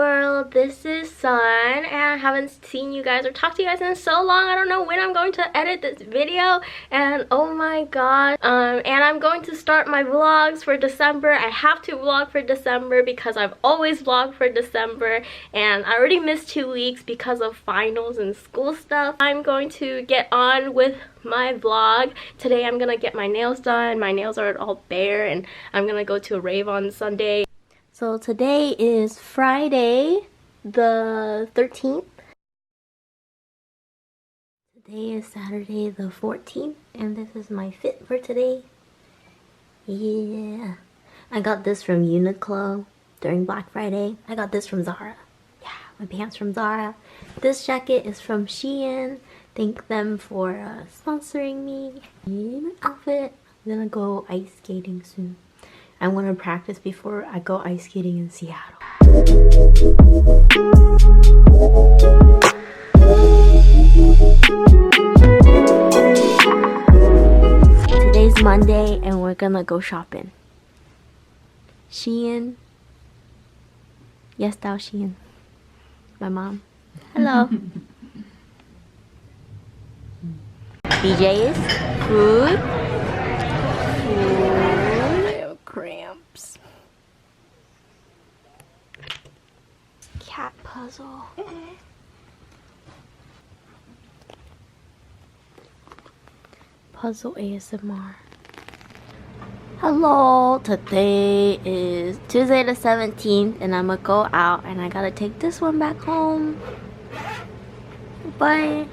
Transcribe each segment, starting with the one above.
world, this is Sun, and I haven't seen you guys or talked to you guys in so long. I don't know when I'm going to edit this video, and oh my god. And I'm going to start my vlogs for December. I have to vlog for December because I've always vlogged for December, and I already missed 2 weeks because of finals and school stuff. I'm going to get on with my vlog. Today I'm gonna get my nails done. My nails are all bare, and I'm gonna go to a rave on Sunday. So today is Friday the 13th. Today is Saturday the 14th, and this is my fit for today. Yeah. I got this from Uniqlo during Black Friday. I got this from Zara. Yeah, my pants from Zara. This jacket is from Shein. Thank them for sponsoring me. And outfit. I'm gonna go ice skating soon. I want to practice before I go ice skating in Seattle. Today's Monday and we're gonna go shopping. Shein. Yes, thou Shein. My mom. Hello. BJ's. Food. Cramps. Cat puzzle. Puzzle ASMR. Hello, today is Tuesday the 17th and I'm gonna go out and I gotta take this one back home. Bye.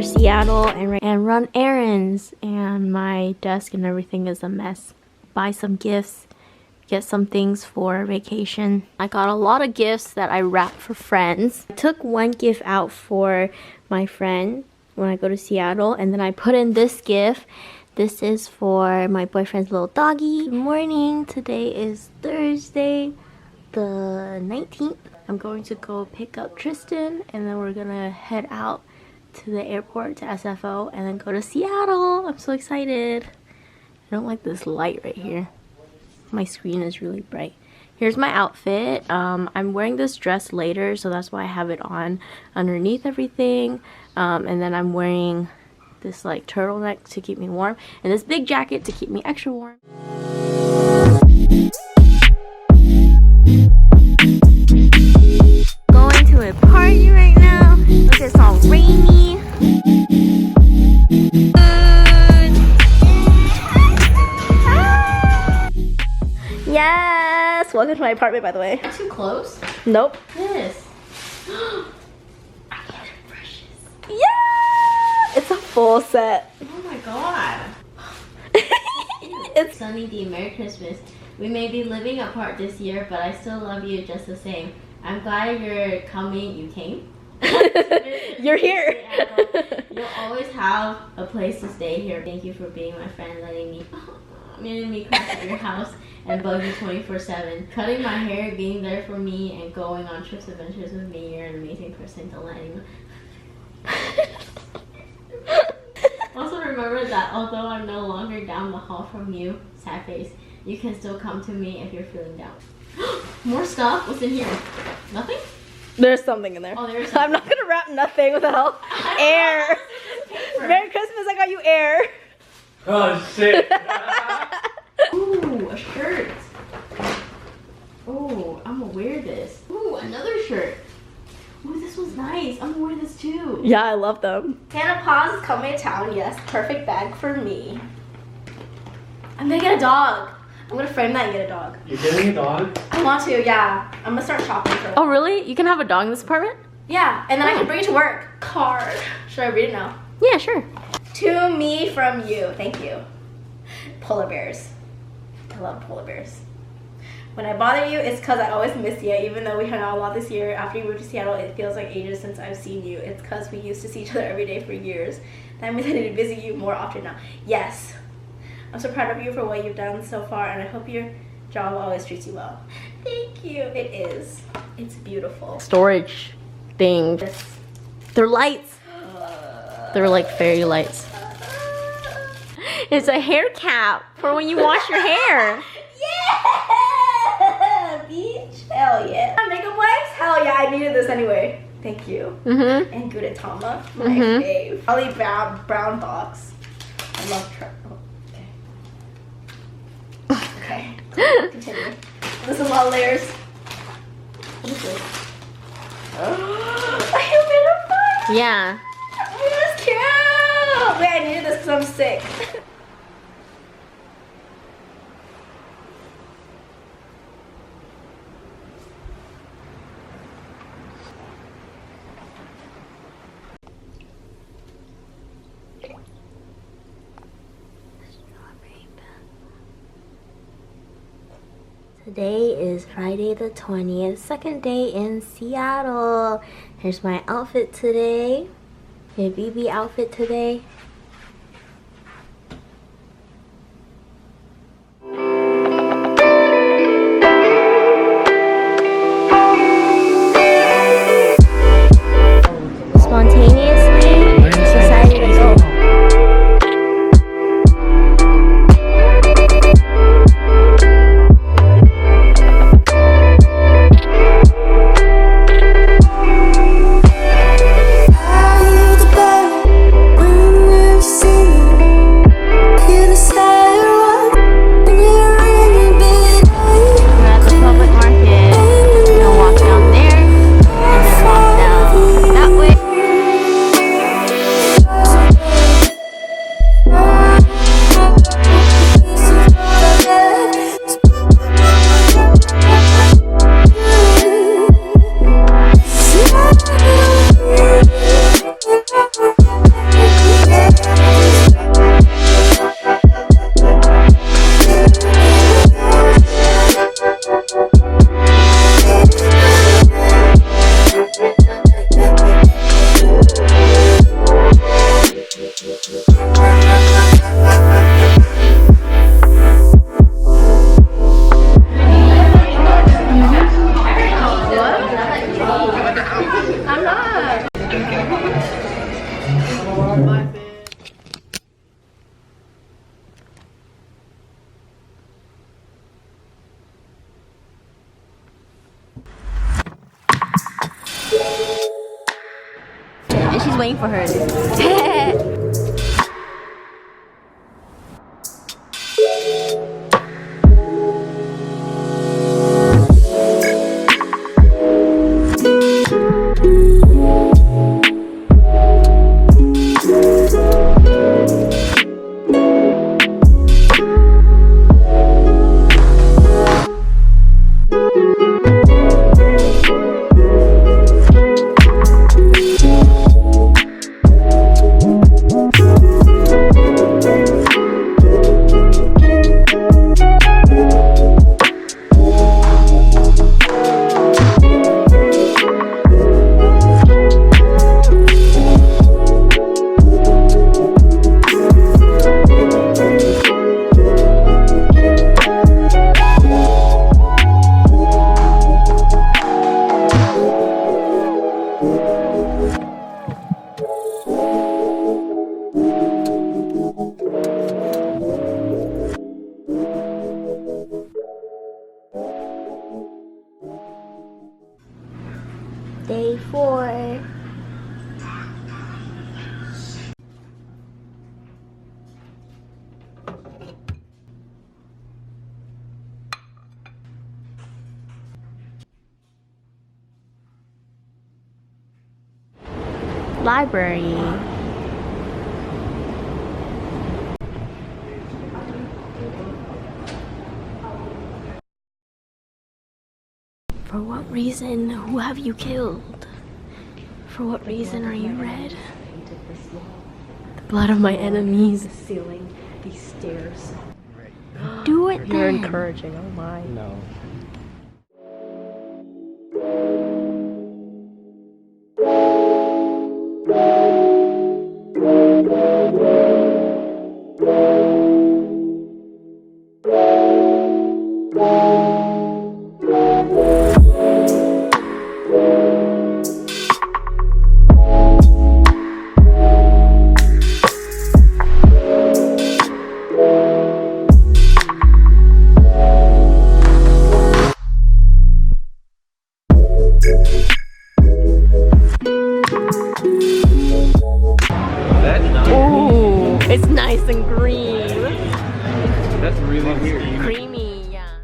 Seattle and run errands, and my desk and everything is a mess. Buy some gifts, get some things for vacation. I got a lot of gifts that I wrapped for friends. I took one gift out for my friend when I go to Seattle, and then I put in this gift. This is for my boyfriend's little doggy. Good morning. Today is Thursday the 19th. I'm going to go pick up Tristan, and then we're gonna head out to the airport, to SFO, and then go to Seattle. I'm so excited. I don't like this light right here. My screen is really bright. Here's my outfit. I'm wearing this dress later, so that's why I have it on underneath everything. And then I'm wearing this like turtleneck to keep me warm, and this big jacket to keep me extra warm. Going to a party right now. Look, it's all rainy. Yes! Welcome to my apartment, by the way. Not too close? Nope. This. I get it brushes. Yeah! It's a full set. Oh my god. It's Sunny D. Merry Christmas. We may be living apart this year, but I still love you just the same. I'm glad you're coming. You came? You're here. You'll always have a place to stay here. Thank you for being my friend, letting me crash at your house and bug you 24/7. Cutting my hair, being there for me, and going on trips, adventures with me. You're an amazing person to let me. Also remember that although I'm no longer down the hall from you, sad face, you can still come to me if you're feeling down. More stuff? What's in here? Nothing? There's something in there. Oh, there's something. I'm not gonna wrap nothing without air. Merry Christmas, I got you air. Oh shit. Ooh, a shirt. Oh, I'm gonna wear this. Ooh, another shirt. Ooh, this one's nice. I'm gonna wear this too. Yeah, I love them. Hannah Paws is coming to town. Yes, perfect bag for me. I'm gonna get a dog. I'm gonna frame that and get a dog. You're getting a dog? I want to, yeah. I'm gonna start shopping for that. Oh, really? You can have a dog in this apartment? Yeah, and then I can bring it to work. Card. Should I read it now? Yeah, sure. To me from you. Thank you. Polar bears. I love polar bears. When I bother you, it's because I always miss you. Even though we hung out a lot this year, after you moved to Seattle, it feels like ages since I've seen you. It's because we used to see each other every day for years. That means I need to visit you more often now. Yes. I'm so proud of you for what you've done so far, and I hope your job always treats you well. Thank you. It is. It's beautiful. Storage thing. They're lights. They're like fairy lights. It's a hair cap for when you wash your hair. Yeah! Beach? Hell yeah. Makeup wipes? Hell yeah, I needed this anyway. Thank you. And Gudetama, my fave. Probably brown box. I love okay. Okay, continue. This is a lot of layers. What is this? A humidifier? Yeah. Oh, that's cute! Wait, I needed this because I'm sick. Today is Friday the 20th, second day in Seattle. Here's my outfit today. My BB outfit today. Spontaneously decided to go. And she's waiting for hers. Day 4. Library. For what reason? Who have you killed? For what reason are you red? The blood of my enemies. The ceiling, these stairs. Do it then. You're encouraging, oh my. No. and green. That's really weird. Creamy, yeah.